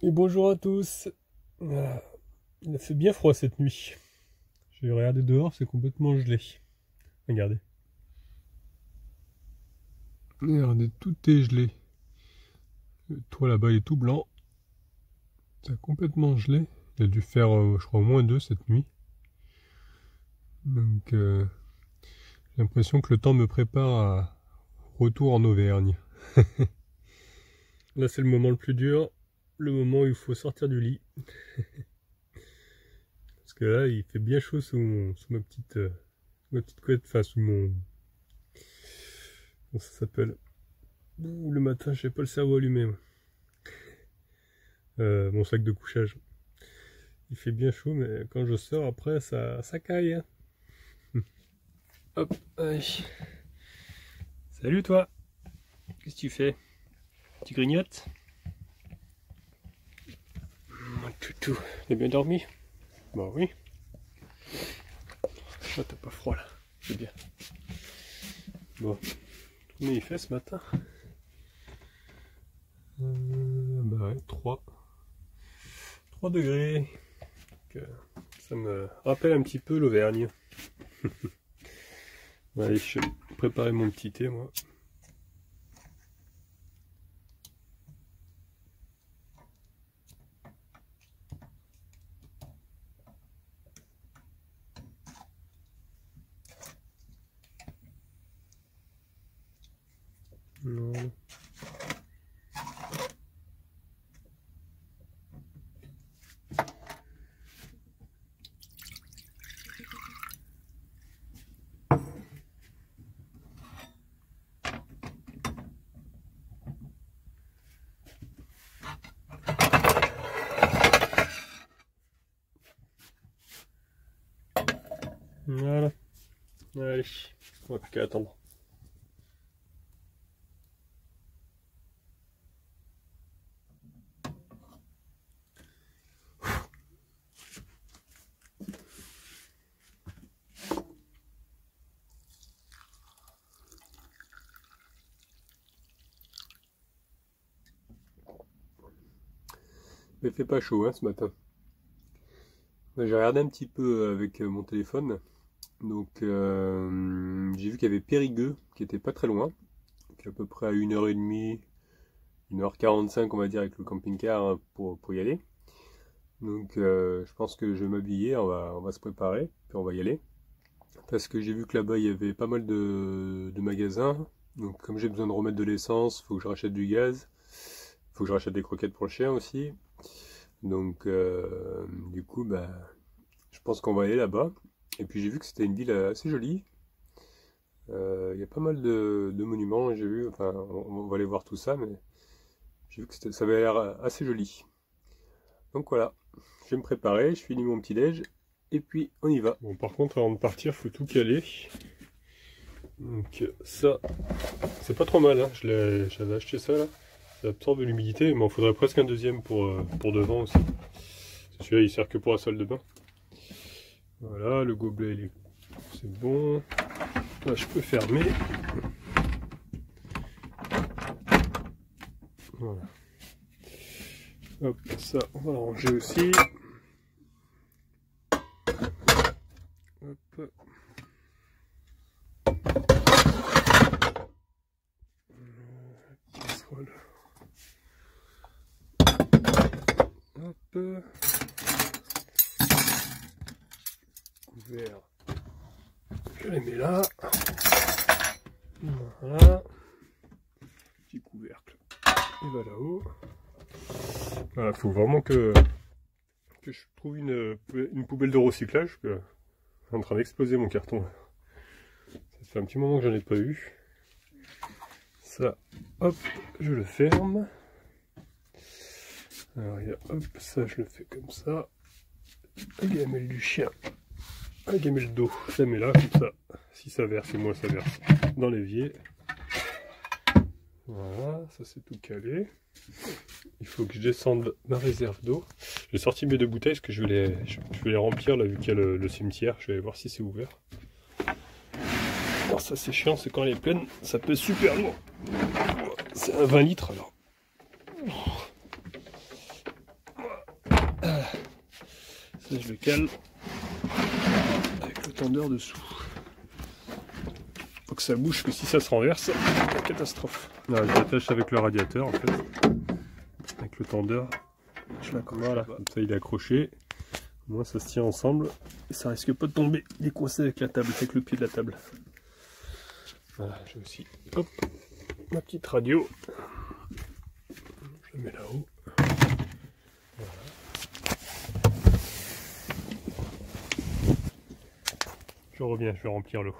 Et bonjour à tous. Il a fait bien froid cette nuit. J'ai regardé dehors, c'est complètement gelé. Regardez. Regardez, tout est gelé. Le toit là-bas il est tout blanc. Ça a complètement gelé. Il a dû faire, je crois, -2 cette nuit. Donc, j'ai l'impression que le temps me prépare à retour en Auvergne. Là, c'est le moment le plus dur. Le moment où il faut sortir du lit. Parce que là, il fait bien chaud sous ma petite couette, enfin sous mon... Comment ça s'appelle? Le matin, j'ai pas le cerveau allumé. Mon sac de couchage. Il fait bien chaud, mais quand je sors après, ça caille. Hein. Hop, allez. Salut toi. Qu'est-ce que tu fais? Tu grignotes? Mon toutou. T'as bien dormi? Bah oui. Ah, t'as pas froid là. C'est bien. Bon. Combien il fait ce matin? Bah ouais, 3 degrés. Donc, ça me rappelle un petit peu l'Auvergne. Allez, je vais préparer mon petit thé, moi. Voilà. Voilà. Allez, on va plus qu'à attendre. Mais il fait pas chaud hein, ce matin. J'ai regardé un petit peu avec mon téléphone. Donc j'ai vu qu'il y avait Périgueux qui était pas très loin. Qui est à peu près à 1h30, 1h45 on va dire avec le camping-car hein, pour y aller. Donc je pense que je vais m'habiller, on va se préparer, puis on va y aller. Parce que j'ai vu que là-bas il y avait pas mal de magasins. Donc comme j'ai besoin de remettre de l'essence, il faut que je rachète du gaz. Il faut que je rachète des croquettes pour le chien aussi. Donc du coup bah, je pense qu'on va aller là-bas. Et puis j'ai vu que c'était une ville assez jolie. Il y a pas mal de monuments, j'ai vu, enfin on va aller voir tout ça, mais j'ai vu que ça avait l'air assez joli. Donc voilà, je vais me préparer, je finis mon petit déj, et puis on y va. Bon par contre avant de partir, faut tout caler. Donc ça, c'est pas trop mal, hein. J'avais acheté ça là, ça absorbe l'humidité, mais il faudrait presque un deuxième pour devant aussi. Celui-là il sert que pour la salle de bain. Voilà, le gobelet c'est bon. Là je peux fermer. Voilà. Hop, ça on va ranger aussi. Hop. Casserole. Hop. Couvert. Je les mets là. Voilà. Petit couvercle. Et va là-haut. Voilà, faut vraiment que je trouve une poubelle de recyclage. Que je suis en train d'exploser mon carton. Ça fait un petit moment que j'en ai pas eu. Ça, hop, je le ferme. Alors, hop, ça je le fais comme ça. La gamelle du chien. La gamelle d'eau, je la mets là, comme ça. Si ça verse, et moi ça verse dans l'évier. Voilà, ça c'est tout calé. Il faut que je descende ma réserve d'eau. J'ai sorti mes 2 bouteilles parce que je vais les remplir là vu qu'il y a le cimetière. Je vais aller voir si c'est ouvert. Alors ça c'est chiant, c'est quand elle est pleine, ça pèse super lourd. C'est un 20 litres alors. Ça, je le cale avec le tendeur dessous. Faut que ça bouge, que si ça se renverse, c'est une catastrophe. Là, je l'attache avec le radiateur en fait. Avec le tendeur. Je l'accroche. Voilà, comme ça il est accroché. Au moins ça se tient ensemble. Et ça risque pas de tomber. Il est coincé avec la table, avec le pied de la table. Voilà, j'ai aussi hop, ma petite radio. Je la mets là-haut. Voilà. Je reviens, je vais remplir l'eau.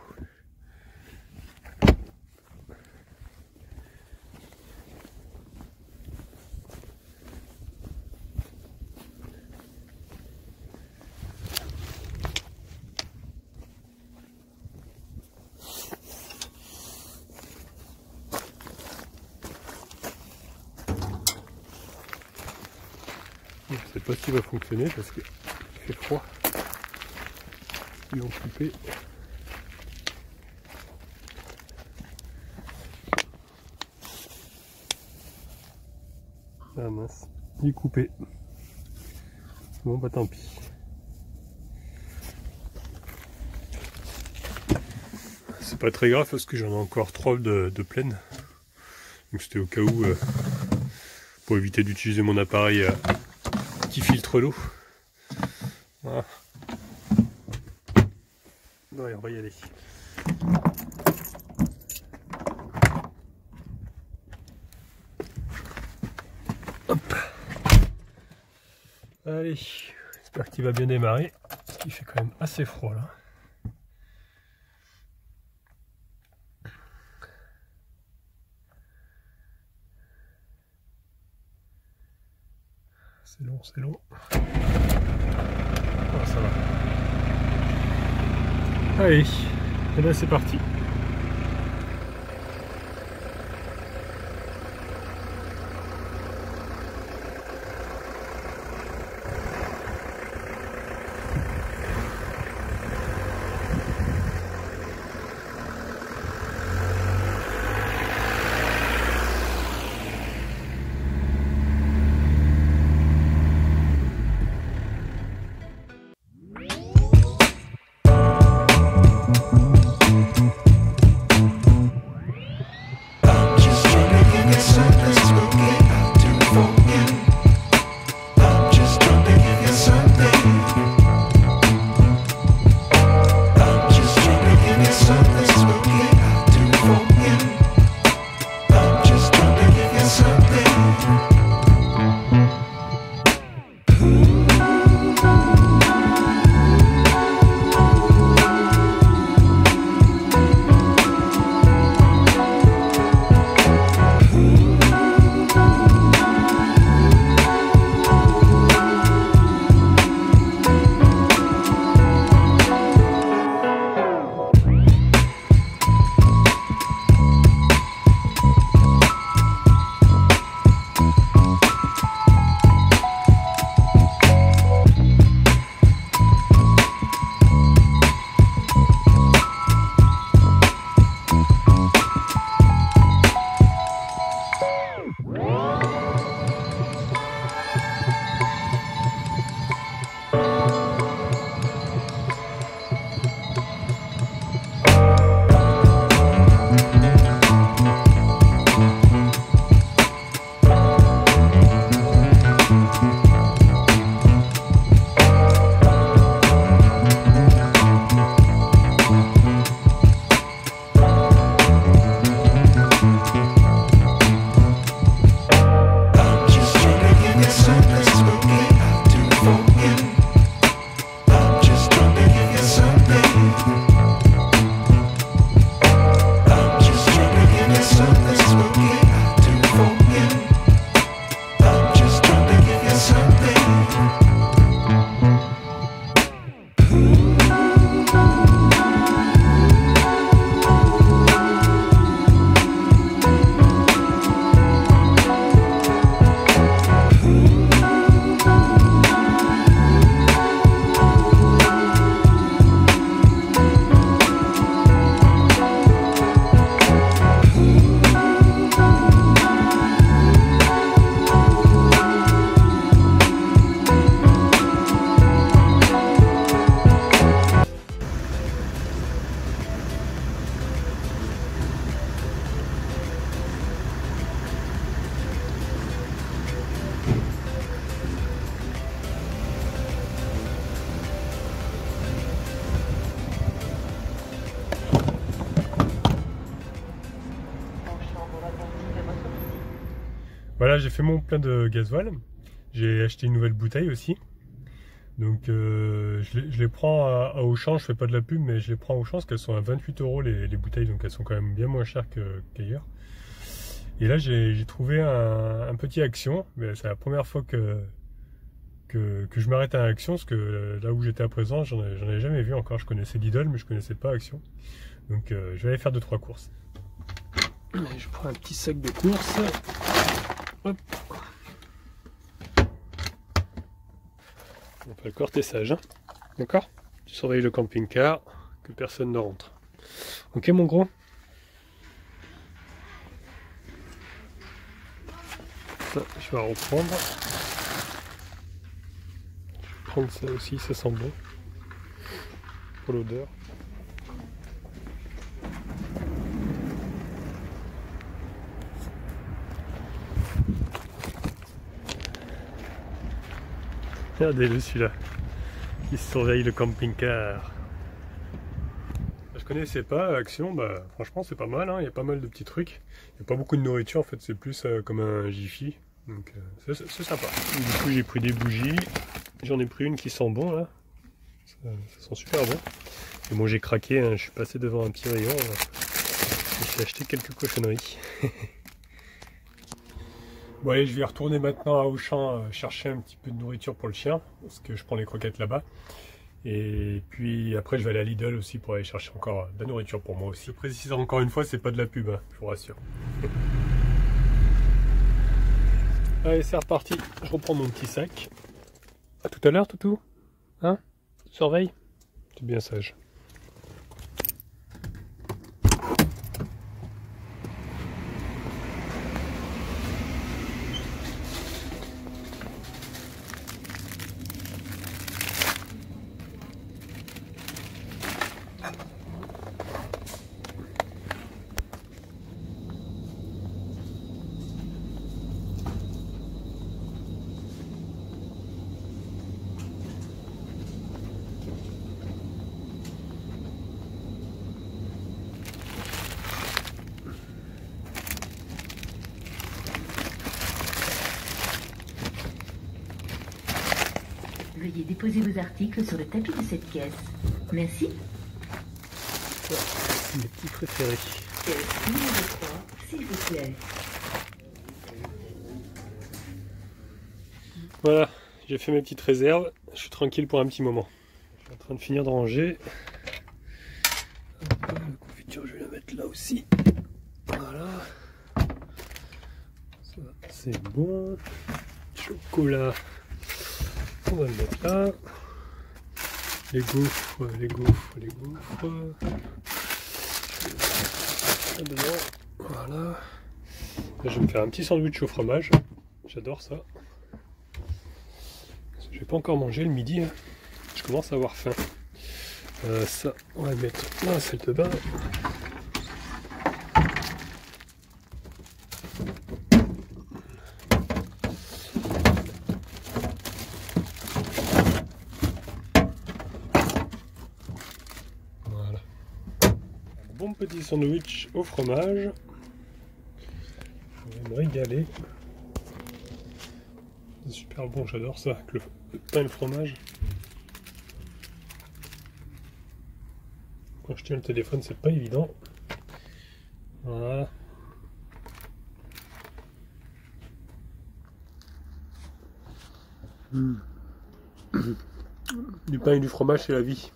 Je ne sais pas si va fonctionner parce qu'il fait froid. Ils vont couper. Ah mince, il est coupé. Bon bah tant pis. C'est pas très grave parce que j'en ai encore 3 de pleine. Donc c'était au cas où pour éviter d'utiliser mon appareil qui filtre l'eau. Voilà. Ouais, on va y aller. Hop. Allez, j'espère qu'il va bien démarrer, parce qu'il fait quand même assez froid là. C'est long, c'est long. Ah, ça va. Allez, et là c'est parti. Voilà, j'ai fait mon plein de gasoil. J'ai acheté une nouvelle bouteille aussi. Donc je les prends à Auchan, je fais pas de la pub, mais je les prends à Auchan parce qu'elles sont à 28 € les bouteilles, donc elles sont quand même bien moins chères qu'ailleurs. Et là j'ai trouvé un petit Action, mais c'est la première fois que je m'arrête à Action, parce que là où j'étais à présent, j'en ai jamais vu encore. Je connaissais Lidl, mais je connaissais pas Action. Donc je vais aller faire 2-3 courses. Je prends un petit sac de courses. Hop. On fait le cortessage, hein. D'accord? Tu surveilles le camping-car, que personne ne rentre. Ok mon gros? Ça, je vais reprendre. Je vais prendre ça aussi, ça sent bon. Pour l'odeur. Regardez-le celui-là, qui surveille le camping-car. Je connaissais pas Action, bah franchement c'est pas mal, hein. Il y a pas mal de petits trucs. Il n'y a pas beaucoup de nourriture en fait, c'est plus comme un Jiffy. Donc c'est sympa. Du coup j'ai pris des bougies, j'en ai pris une qui sent bon là. Ça sent super bon. Et bon j'ai craqué, hein. Je suis passé devant un petit rayon. J'ai acheté quelques cochonneries. Bon allez, je vais retourner maintenant à Auchan chercher un petit peu de nourriture pour le chien, parce que je prends les croquettes là-bas. Et puis après je vais aller à Lidl aussi pour aller chercher encore de la nourriture pour moi aussi. Je précise encore une fois, c'est pas de la pub, hein, je vous rassure. Allez, c'est reparti, je reprends mon petit sac. À tout à l'heure, toutou. Hein? Surveille. C'est bien sage. Veuillez déposer vos articles sur le tapis de cette caisse. Merci. C'est mes petits préférés. Caisse numéro 3, s'il vous plaît. Voilà, j'ai fait mes petites réserves. Je suis tranquille pour un petit moment. Je suis en train de finir de ranger. La confiture, je vais la mettre là aussi. Voilà. Ça, c'est bon. Chocolat. On va le mettre là. Les gaufres. Là dedans. Voilà. Là, je vais me faire un petit sandwich au fromage. J'adore ça. Je vais pas encore manger le midi. Hein. Je commence à avoir faim. Ça, on va le mettre dans la salle de bain. Bon petit sandwich au fromage. Je vais me régaler. C'est super bon, j'adore ça, avec le pain et le fromage. Quand je tiens le téléphone, c'est pas évident. Voilà. Du pain et du fromage, c'est la vie.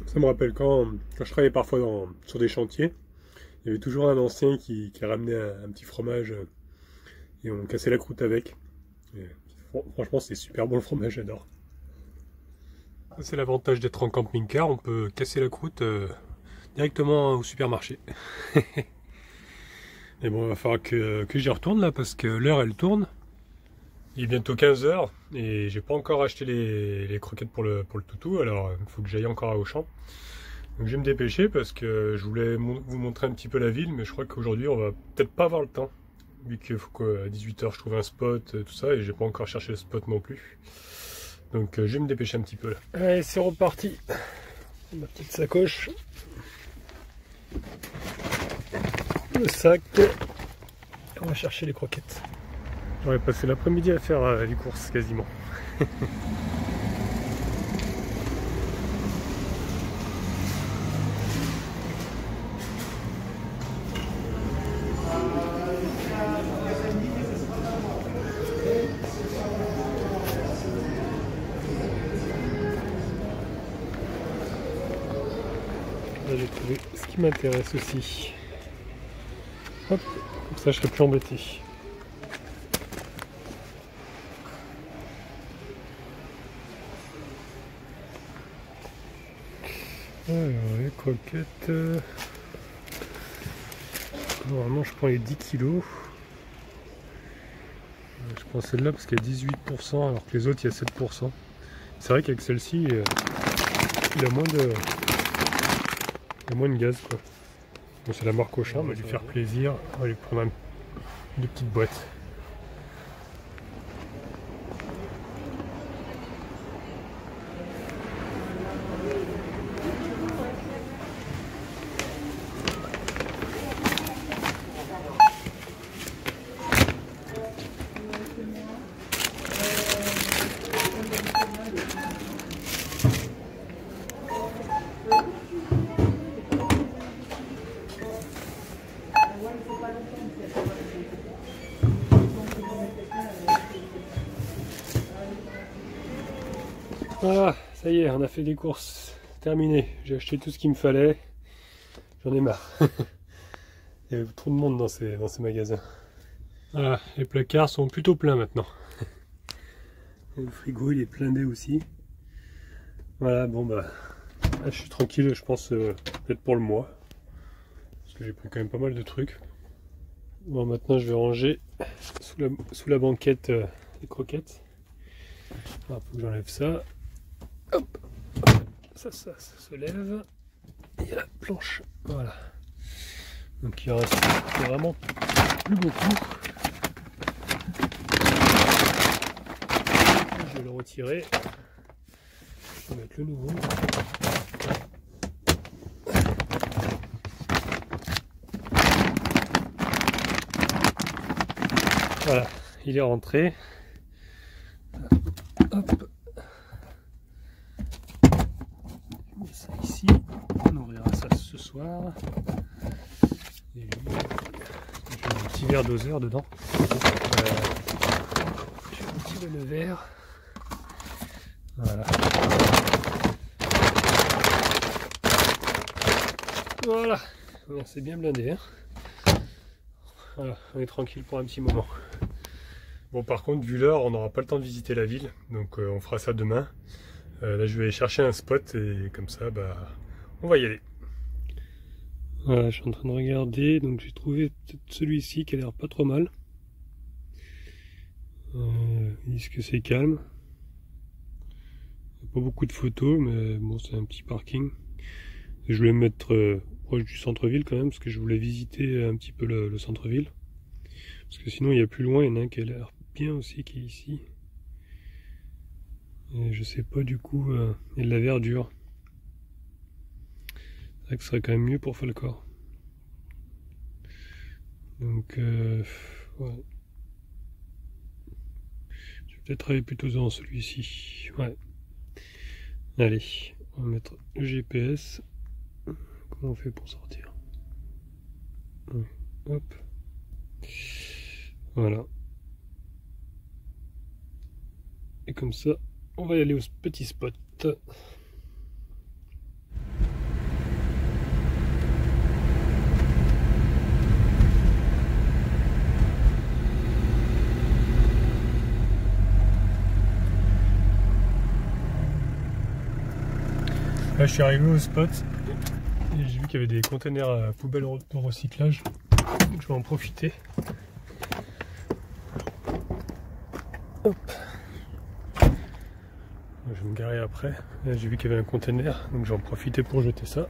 Ça me rappelle quand je travaillais parfois sur des chantiers, il y avait toujours un ancien qui ramenait un petit fromage et on cassait la croûte avec. Et, franchement, c'est super bon le fromage, j'adore. C'est l'avantage d'être en camping-car, on peut casser la croûte directement au supermarché. Mais bon, il va falloir que j'y retourne là parce que l'heure elle tourne. Il est bientôt 15 h et j'ai pas encore acheté les croquettes pour le toutou, alors il faut que j'aille encore à Auchan. Donc je vais me dépêcher parce que je voulais vous montrer un petit peu la ville, mais je crois qu'aujourd'hui on va peut-être pas avoir le temps. Vu qu'il faut qu'à 18 h je trouve un spot, tout ça, et j'ai pas encore cherché le spot non plus. Donc je vais me dépêcher un petit peu là. Allez, c'est reparti. Ma petite sacoche. Le sac. On va chercher les croquettes. J'aurais passé l'après-midi à faire les courses quasiment. Là j'ai trouvé ce qui m'intéresse aussi. Hop, comme ça je serai plus embêté. Alors les croquettes. Normalement je prends les 10 kilos. Je prends celle-là parce qu'il y a 18% alors que les autres il y a 7%. C'est vrai qu'avec celle-ci il y a moins de gaz quoi. Bon, c'est la marque Auchan, on va lui faire plaisir. On va lui prendre une petite boîte. Voilà, ça y est, on a fait des courses. Terminé. J'ai acheté tout ce qu'il me fallait. J'en ai marre. Il y avait trop de monde dans ces magasins. Voilà, les placards sont plutôt pleins maintenant. Et le frigo il est blindé aussi. Voilà, bon bah là, je suis tranquille, je pense peut-être pour le mois. Parce que j'ai pris quand même pas mal de trucs. Bon, maintenant je vais ranger sous la banquette les croquettes. Il faut que j'enlève ça. Hop, ça se lève. Il y a la planche. Voilà. Donc il reste vraiment plus beaucoup. Je vais le retirer. Je vais mettre le nouveau. Voilà, il est rentré. Hop. Je mets ça ici. On ouvrira ça ce soir. Et lui, je mets un petit verre doseur dedans. Je vais retirer le verre. Voilà. Voilà. Bon, c'est bien blindé. Hein. Voilà, on est tranquille pour un petit moment. Bon, par contre, vu l'heure, on n'aura pas le temps de visiter la ville, donc on fera ça demain. Là, je vais aller chercher un spot et comme ça, bah, on va y aller. Voilà, je suis en train de regarder, donc j'ai trouvé peut-être celui-ci qui a l'air pas trop mal. Ils disent que c'est calme. Il n'y a pas beaucoup de photos, mais bon, c'est un petit parking. Et je voulais me mettre proche du centre-ville quand même, parce que je voulais visiter un petit peu le centre-ville. Parce que sinon, il y a plus loin, il y en a un qui a l'air bien aussi, qui est ici. Et je sais pas du coup, il y a de la verdure. C'est vrai que ce serait quand même mieux pour Falcor. Donc, ouais. Je vais peut-être aller plutôt dans celui-ci. Ouais. Allez, on va mettre le GPS. Comment on fait pour sortir? Ouais. Hop. Voilà. Et comme ça, on va y aller au petit spot. Là, je suis arrivé au spot et j'ai vu qu'il y avait des containers à poubelle de recyclage. Donc, je vais en profiter. Hop. Je vais me garer après. J'ai vu qu'il y avait un container, donc je vais en profiter pour jeter ça.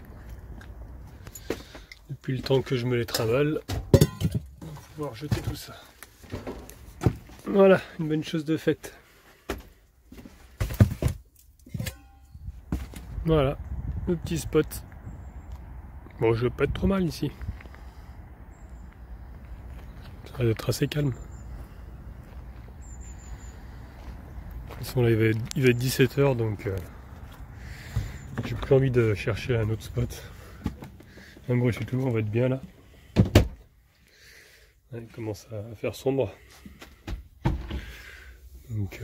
Depuis le temps que je me les trimballe, on va pouvoir jeter tout ça. Voilà, une bonne chose de faite. Voilà, le petit spot. Bon, je vais pas être trop mal ici. Ça va être assez calme. De toute façon là il va être 17 h donc j'ai plus envie de chercher un autre spot. Un bruit chez tout, on va être bien là. Ouais, il commence à faire sombre. Donc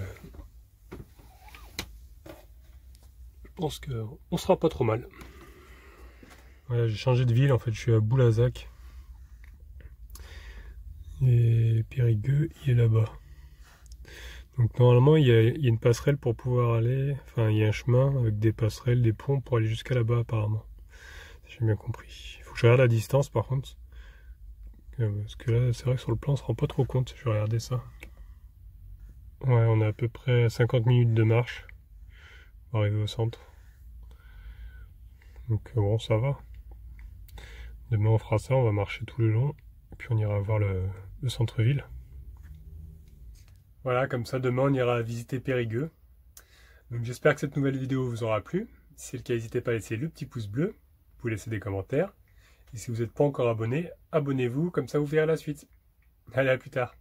je pense qu'on sera pas trop mal. Voilà, j'ai changé de ville, en fait je suis à Boulazac. Et Périgueux il est là-bas. Donc normalement il y a une passerelle pour pouvoir aller, enfin il y a un chemin avec des passerelles, des ponts pour aller jusqu'à là-bas apparemment. Si j'ai bien compris. Il faut que je regarde la distance par contre. Parce que là c'est vrai que sur le plan on se rend pas trop compte, je vais regarder ça. Ouais, on a à peu près 50 minutes de marche pour arriver au centre. Donc bon, ça va. Demain on fera ça, on va marcher tout le long. Et puis on ira voir le centre-ville. Voilà, comme ça demain on ira visiter Périgueux. Donc j'espère que cette nouvelle vidéo vous aura plu. Si c'est le cas, n'hésitez pas à laisser le petit pouce bleu. Vous pouvez laisser des commentaires. Et si vous n'êtes pas encore abonné, abonnez-vous, comme ça vous verrez la suite. Allez, à plus tard.